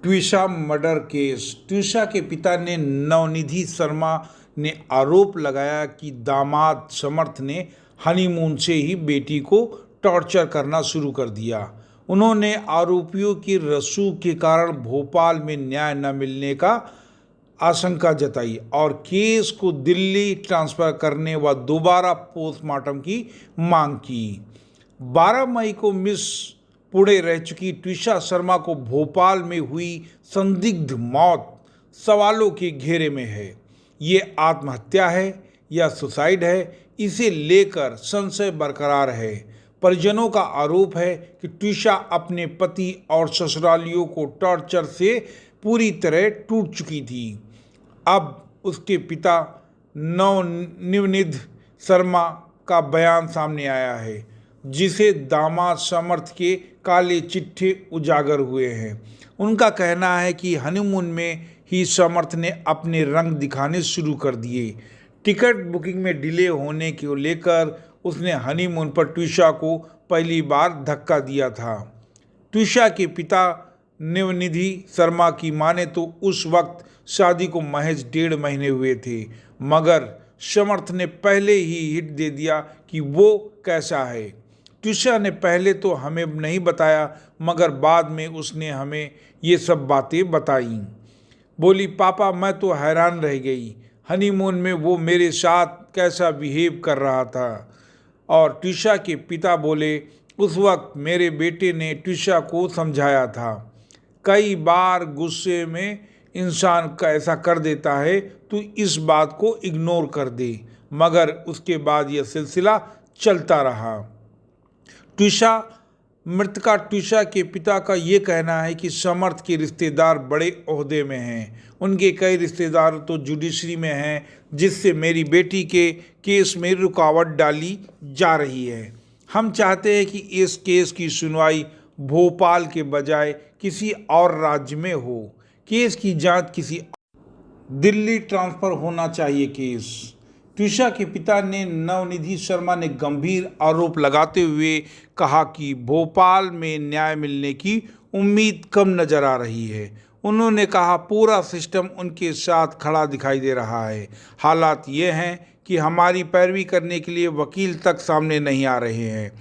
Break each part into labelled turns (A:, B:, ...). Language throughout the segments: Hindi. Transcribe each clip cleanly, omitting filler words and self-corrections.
A: Twisha murder case. ट्विशा के पिता ने नवनिधि शर्मा ने आरोप लगाया कि दामाद समर्थ ने हनीमून से ही बेटी को टॉर्चर करना शुरू कर दिया। उन्होंने आरोपियों की रसूख के कारण भोपाल में न्याय न मिलने का आशंका जताई और केस को दिल्ली ट्रांसफर करने व दोबारा पोस्टमार्टम की मांग की। 12 मई को मिस पुणे रह चुकी ट्विशा शर्मा को भोपाल में हुई संदिग्ध मौत सवालों के घेरे में है। ये आत्महत्या है या सुसाइड है, इसे लेकर संशय बरकरार है। परिजनों का आरोप है कि ट्विशा अपने पति और ससुरालियों को टॉर्चर से पूरी तरह टूट चुकी थी। अब उसके पिता नवनिधि शर्मा का बयान सामने आया है, जिसे दामाद समर्थ के काले चिट्ठे उजागर हुए हैं। उनका कहना है कि हनीमून में ही समर्थ ने अपने रंग दिखाने शुरू कर दिए। टिकट बुकिंग में डिले होने को लेकर उसने हनीमून पर ट्विशा को पहली बार धक्का दिया था। ट्विशा के पिता नवनिधि शर्मा की माने तो उस वक्त शादी को महज 1.5 महीने हुए थे, मगर समर्थ ने पहले ही हिट दे दिया कि वो कैसा है। ट्विशा ने पहले तो हमें नहीं बताया, मगर बाद में उसने हमें ये सब बातें बताई। बोली, पापा मैं तो हैरान रह गई, हनीमून में वो मेरे साथ कैसा बिहेव कर रहा था। और ट्विशा के पिता बोले, उस वक्त मेरे बेटे ने ट्विशा को समझाया था, कई बार गुस्से में इंसान ऐसा कर देता है तो इस बात को इग्नोर कर दे, मगर उसके बाद यह सिलसिला चलता रहा। मृतका ट्विशा के पिता का ये कहना है कि समर्थ के रिश्तेदार बड़े ओहदे में हैं। उनके कई रिश्तेदार तो जुडिशरी में हैं, जिससे मेरी बेटी के केस में रुकावट डाली जा रही है। हम चाहते हैं कि इस केस की सुनवाई भोपाल के बजाय किसी और राज्य में हो। केस की जांच किसी दिल्ली ट्रांसफर होना चाहिए केस। ट्विशा के पिता ने नवनिधि शर्मा ने गंभीर आरोप लगाते हुए कहा कि भोपाल में न्याय मिलने की उम्मीद कम नजर आ रही है। उन्होंने कहा, पूरा सिस्टम उनके साथ खड़ा दिखाई दे रहा है। हालात ये हैं कि हमारी पैरवी करने के लिए वकील तक सामने नहीं आ रहे हैं।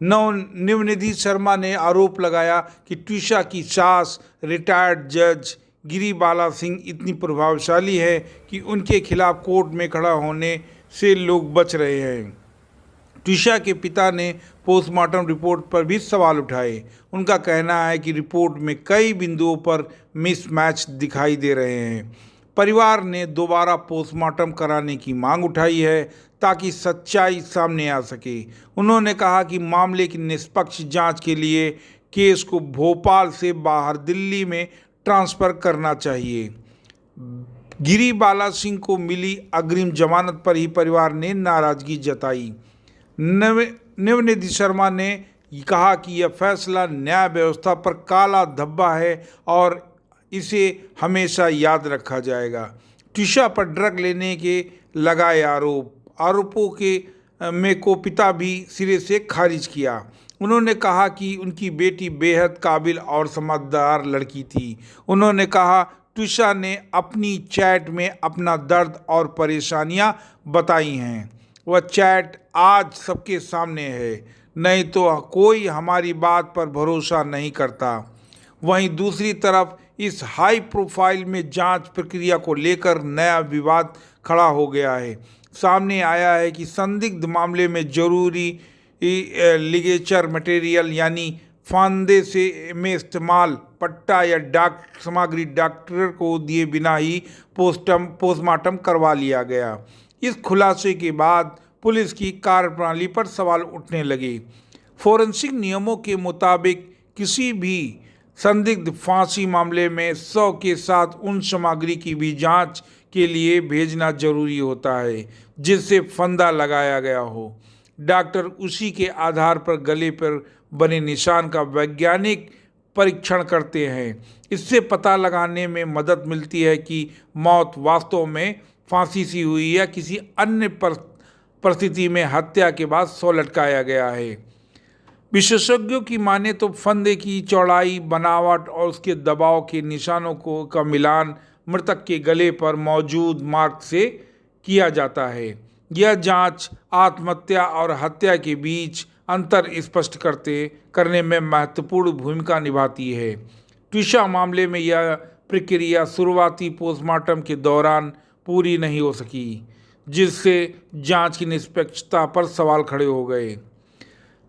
A: नवनिधि शर्मा ने आरोप लगाया कि ट्विशा की सास रिटायर्ड जज गिरिबाला सिंह इतनी प्रभावशाली है कि उनके खिलाफ कोर्ट में खड़ा होने से लोग बच रहे हैं। ट्विशा के पिता ने पोस्टमार्टम रिपोर्ट पर भी सवाल उठाए। उनका कहना है कि रिपोर्ट में कई बिंदुओं पर मिसमैच दिखाई दे रहे हैं। परिवार ने दोबारा पोस्टमार्टम कराने की मांग उठाई है ताकि सच्चाई सामने आ सके। उन्होंने कहा कि मामले की निष्पक्ष जांच के लिए केस को भोपाल से बाहर दिल्ली में ट्रांसफ़र करना चाहिए। गिरिबाला सिंह को मिली अग्रिम जमानत पर ही परिवार ने नाराजगी जताई। नवनिधि शर्मा ने कहा कि यह फैसला न्याय व्यवस्था पर काला धब्बा है और इसे हमेशा याद रखा जाएगा। ट्विशा पर ड्रग लेने के लगाए आरोपों को पिता भी सिरे से खारिज किया। उन्होंने कहा कि उनकी बेटी बेहद काबिल और समझदार लड़की थी। उन्होंने कहा, ट्विशा ने अपनी चैट में अपना दर्द और परेशानियां बताई हैं। वह चैट आज सबके सामने है, नहीं तो कोई हमारी बात पर भरोसा नहीं करता। वहीं दूसरी तरफ इस हाई प्रोफाइल में जांच प्रक्रिया को लेकर नया विवाद खड़ा हो गया है। सामने आया है कि संदिग्ध मामले में जरूरी लिगेचर मटेरियल यानी फांदे में इस्तेमाल पट्टा या सामग्री डॉक्टर को दिए बिना ही पोस्टमार्टम करवा लिया गया। इस खुलासे के बाद पुलिस की कार्यप्रणाली पर सवाल उठने लगे। फोरेंसिक नियमों के मुताबिक किसी भी संदिग्ध फांसी मामले में 100 के साथ उन सामग्री की भी जांच के लिए भेजना जरूरी होता है जिससे फंदा लगाया गया हो। डॉक्टर उसी के आधार पर गले पर बने निशान का वैज्ञानिक परीक्षण करते हैं। इससे पता लगाने में मदद मिलती है कि मौत वास्तव में फांसी से हुई या किसी अन्य परिस्थिति में हत्या के बाद सौ लटकाया गया है। विशेषज्ञों की माने तो फंदे की चौड़ाई, बनावट और उसके दबाव के निशानों को का मिलान मृतक के गले पर मौजूद मार्क से किया जाता है। यह जांच आत्महत्या और हत्या के बीच अंतर स्पष्ट करने में महत्वपूर्ण भूमिका निभाती है। ट्विशा मामले में यह प्रक्रिया शुरुआती पोस्टमार्टम के दौरान पूरी नहीं हो सकी, जिससे जांच की निष्पक्षता पर सवाल खड़े हो गए।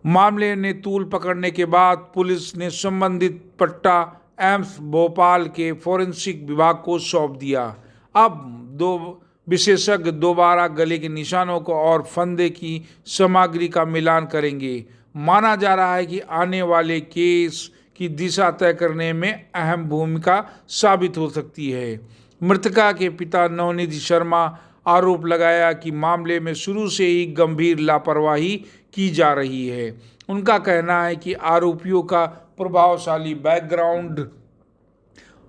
A: मामले ने तूल पकड़ने के बाद पुलिस ने संबंधित पट्टा एम्स भोपाल के फोरेंसिक विभाग को सौंप दिया। अब दो विशेषज्ञ दोबारा गले के निशानों को और फंदे की सामग्री का मिलान करेंगे। माना जा रहा है कि आने वाले केस की दिशा तय करने में अहम भूमिका साबित हो सकती है। मृतका के पिता नवनीत शर्मा आरोप लगाया कि मामले में शुरू से ही गंभीर लापरवाही की जा रही है। उनका कहना है कि आरोपियों का प्रभावशाली बैकग्राउंड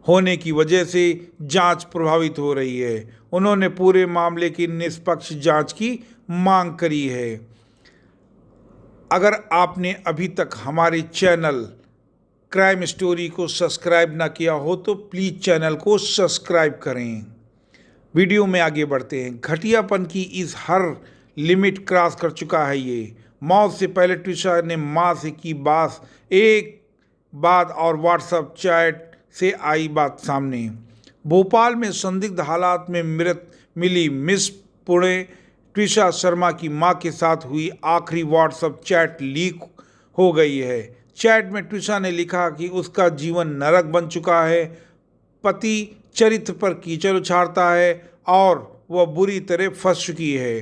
A: होने की वजह से जांच प्रभावित हो रही है। उन्होंने पूरे मामले की निष्पक्ष जांच की मांग करी है। अगर आपने अभी तक हमारे चैनल क्राइम स्टोरी को सब्सक्राइब ना किया हो तो प्लीज़ चैनल को सब्सक्राइब करें। वीडियो में आगे बढ़ते हैं। घटियापन की इस हर लिमिट क्रॉस कर चुका है ये। मौत से पहले ट्विशा ने मां से की बात और व्हाट्सएप चैट से आई बात सामने। भोपाल में संदिग्ध हालात में मृत मिली मिस पुणे ट्विशा शर्मा की मां के साथ हुई आखिरी व्हाट्सएप चैट लीक हो गई है। चैट में ट्विशा ने लिखा कि उसका जीवन नरक बन चुका है, पति चरित्र पर कीचड़ उछालता है और वह बुरी तरह फंस चुकी है।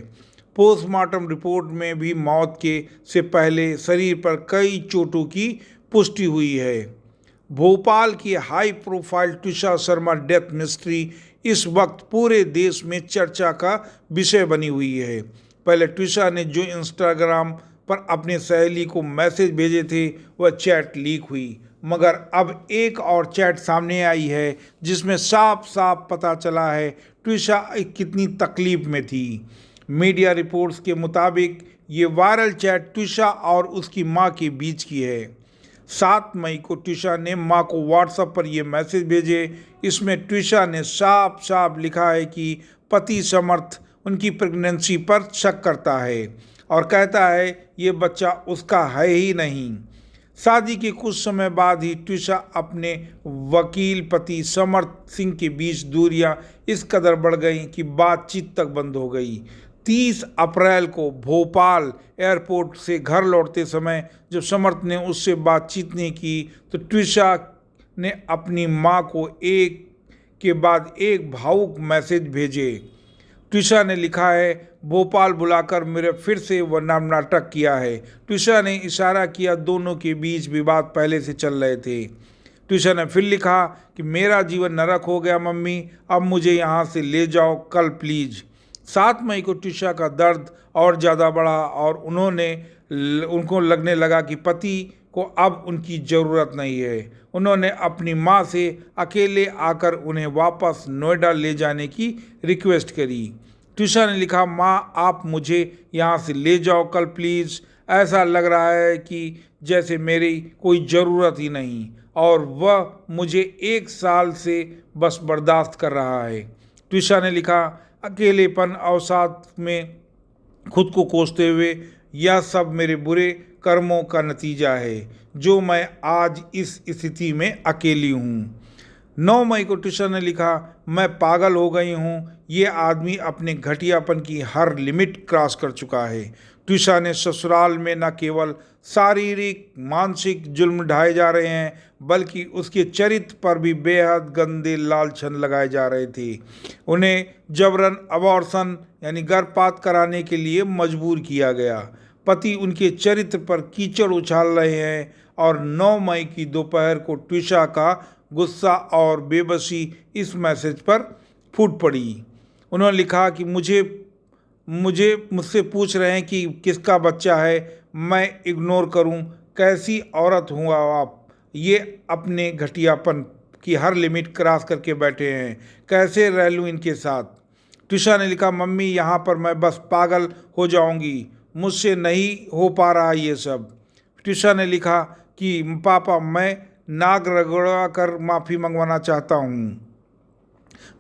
A: पोस्टमार्टम रिपोर्ट में भी मौत से पहले शरीर पर कई चोटों की पुष्टि हुई है। भोपाल की high profile Twisha Sharma death mystery इस वक्त पूरे देश में चर्चा का विषय बनी हुई है। पहले ट्विशा ने जो इंस्टाग्राम पर अपने सहेली को मैसेज भेजे थे वह चैट लीक हुई, मगर अब एक और चैट सामने आई है जिसमें साफ साफ पता चला है ट्विशा कितनी तकलीफ में थी। मीडिया रिपोर्ट्स के मुताबिक ये वायरल चैट ट्विशा और उसकी मां के बीच की है। 7 मई को ट्विशा ने मां को व्हाट्सएप पर यह मैसेज भेजे। इसमें ट्विशा ने साफ साफ लिखा है कि पति समर्थ उनकी प्रेगनेंसी पर शक करता है और कहता है ये बच्चा उसका है ही नहीं। शादी के कुछ समय बाद ही ट्विशा अपने वकील पति समर्थ सिंह के बीच दूरियां इस कदर बढ़ गईं कि बातचीत तक बंद हो गई। 30 अप्रैल को भोपाल एयरपोर्ट से घर लौटते समय जब समर्थ ने उससे बातचीत नहीं की तो ट्विशा ने अपनी मां को एक के बाद एक भावुक मैसेज भेजे। ट्विशा ने लिखा है, भोपाल बुलाकर मेरे फिर से वह नाटक किया है। ट्विशा ने इशारा किया दोनों के बीच विवाद पहले से चल रहे थे। ट्विशा ने फिर लिखा कि मेरा जीवन नरक हो गया मम्मी, अब मुझे यहाँ से ले जाओ कल प्लीज़। 7 मई को ट्विशा का दर्द और ज़्यादा बढ़ा और उनको लगने लगा कि पति को अब उनकी ज़रूरत नहीं है। उन्होंने अपनी मां से अकेले आकर उन्हें वापस नोएडा ले जाने की रिक्वेस्ट करी। ट्विशा ने लिखा, मां आप मुझे यहाँ से ले जाओ कल प्लीज़, ऐसा लग रहा है कि जैसे मेरी कोई ज़रूरत ही नहीं और वह मुझे 1 साल से बस बर्दाश्त कर रहा है। ट्विशा ने लिखा, अकेलेपन अवसाद में खुद को कोसते हुए यह सब मेरे बुरे कर्मों का नतीजा है जो मैं आज इस स्थिति में अकेली हूँ। 9 मई को ट्विशा ने लिखा, मैं पागल हो गई हूँ, ये आदमी अपने घटियापन की हर लिमिट क्रॉस कर चुका है। ट्विशा ने ससुराल में न केवल शारीरिक मानसिक जुल्म ढाए जा रहे हैं बल्कि उसके चरित्र पर भी बेहद गंदे लालछन लगाए जा रहे थे। उन्हें जबरन अबॉर्शन यानी गर्भपात कराने के लिए मजबूर किया गया। पति उनके चरित्र पर कीचड़ उछाल रहे हैं और 9 मई की दोपहर को ट्विशा का गुस्सा और बेबसी इस मैसेज पर फूट पड़ी। उन्होंने लिखा कि मुझसे पूछ रहे हैं कि किसका बच्चा है, मैं इग्नोर करूं, कैसी औरत हूँ आप, ये अपने घटियापन की हर लिमिट क्रॉस करके बैठे हैं, कैसे रह लूँ इनके साथ। ट्विशा ने लिखा, मम्मी यहाँ पर मैं बस पागल हो जाऊंगी, मुझसे नहीं हो पा रहा ये सब। ट्यूशा ने लिखा कि पापा मैं नाक रगड़ा कर माफ़ी मंगवाना चाहता हूँ।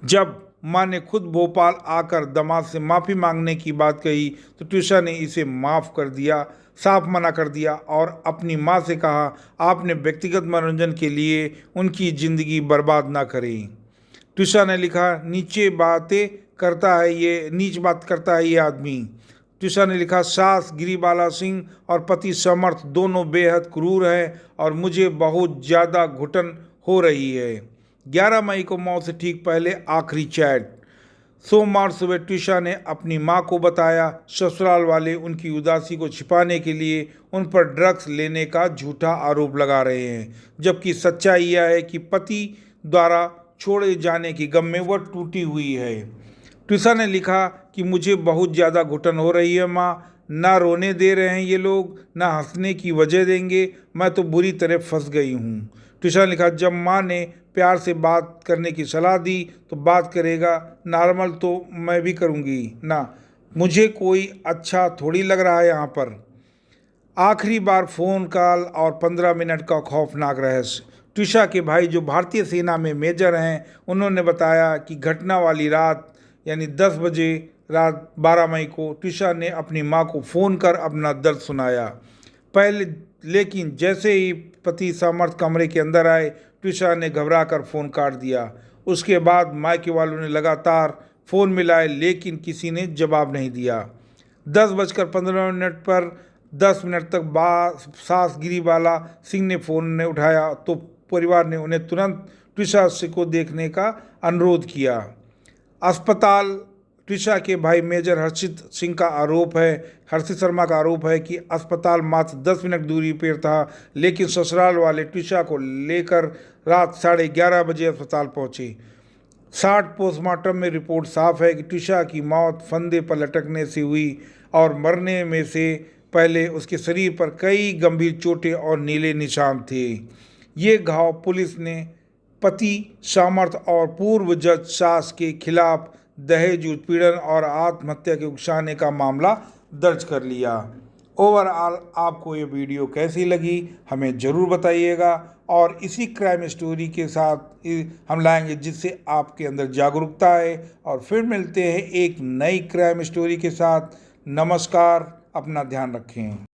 A: जब माँ ने खुद भोपाल आकर दामाद से माफ़ी मांगने की बात कही तो ट्यूशा ने इसे माफ़ कर दिया, साफ मना कर दिया और अपनी माँ से कहा आपने व्यक्तिगत मनोरंजन के लिए उनकी ज़िंदगी बर्बाद ना करें। ट्यूशा ने लिखा नीच बात करता है ये आदमी। ट्यूशा ने लिखा सास गिरिबाला सिंह और पति समर्थ दोनों बेहद क्रूर हैं और मुझे बहुत ज़्यादा घुटन हो रही है। 11 मई को मौत से ठीक पहले आखिरी चैट। सोमवार सुबह ट्यूशा ने अपनी मां को बताया ससुराल वाले उनकी उदासी को छिपाने के लिए उन पर ड्रग्स लेने का झूठा आरोप लगा रहे हैं, जबकि सच्चाई यह है कि पति द्वारा छोड़े जाने की गम में वह टूटी हुई है। ट्यूशा ने लिखा कि मुझे बहुत ज़्यादा घुटन हो रही है माँ, ना रोने दे रहे हैं ये लोग, ना हंसने की वजह देंगे, मैं तो बुरी तरह फंस गई हूँ। ट्यूशा ने लिखा जब माँ ने प्यार से बात करने की सलाह दी तो बात करेगा, नॉर्मल तो मैं भी करूँगी ना, मुझे कोई अच्छा थोड़ी लग रहा है यहाँ पर। आखिरी बार फ़ोन कॉल और 15 मिनट का खौफनाक रहस्य। ट्यूशा के भाई जो भारतीय सेना में मेजर हैं, उन्होंने बताया कि घटना वाली रात यानी 10 बजे रात 12 मई को ट्यूशा ने अपनी मां को फ़ोन कर अपना दर्द सुनाया पहले, लेकिन जैसे ही पति समर्थ कमरे के अंदर आए ट्यूशा ने घबरा कर फ़ोन काट दिया। उसके बाद मायके वालों ने लगातार फ़ोन मिलाए लेकिन किसी ने जवाब नहीं दिया। 10:15 पर 10 मिनट तक सास गिरिबाला सिंह ने फ़ोन उठाया तो परिवार ने उन्हें तुरंत ट्यूशा को देखने का अनुरोध किया। अस्पताल ट्यूशा के भाई मेजर हर्षित शर्मा का आरोप है कि अस्पताल मात्र 10 मिनट दूरी पर था, लेकिन ससुराल वाले ट्यूशा को लेकर रात 11:30 बजे अस्पताल पहुंचे। 60 पोस्टमार्टम में रिपोर्ट साफ है कि ट्यूशा की मौत फंदे पर लटकने से हुई और मरने में से पहले उसके शरीर पर कई गंभीर चोटें और नीले निशान थे। ये घाव पुलिस ने पति सामर्थ और पूर्व जज सास के खिलाफ दहेज उत्पीड़न और आत्महत्या के उकसाने का मामला दर्ज कर लिया। ओवरऑल आपको ये वीडियो कैसी लगी हमें ज़रूर बताइएगा और इसी क्राइम स्टोरी के साथ हम लाएंगे जिससे आपके अंदर जागरूकता है। और फिर मिलते हैं एक नई क्राइम स्टोरी के साथ। नमस्कार, अपना ध्यान रखें।